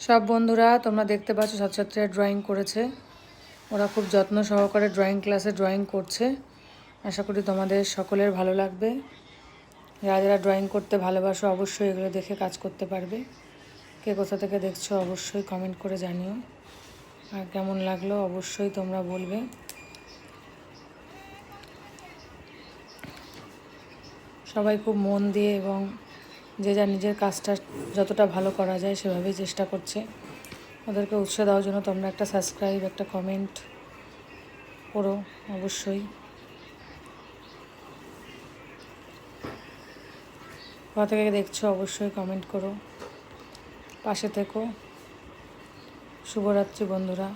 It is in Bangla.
সব বন্ধুরা তোমরা দেখতে পাচ্ছ ছাত্রছাত্রীরা ড্রয়িং করেছে। ওরা খুব যত্ন সহকারে ড্রয়িং ক্লাসে ড্রয়িং করছে। আশা করি তোমাদের সকলের ভালো লাগবে। যারা যারা ড্রয়িং করতে ভালোবাসো অবশ্যই এগুলো দেখে কাজ করতে পারবে। কে কোথা থেকে দেখছো অবশ্যই কমেন্ট করে জানিও, আর কেমন লাগলো অবশ্যই তোমরা বলবে। সবাই খুব মন দিয়ে এবং যে যা নিজের কাজটা যতটা ভালো করা যায় সেভাবেই চেষ্টা করছে। ওদেরকে উৎসাহ দেওয়ার জন্য তোমরা একটা সাবস্ক্রাইব, একটা কমেন্ট করো অবশ্যই। কোথা থেকে দেখছো অবশ্যই কমেন্ট করো, পাশে থেকো। শুভরাত্রি বন্ধুরা।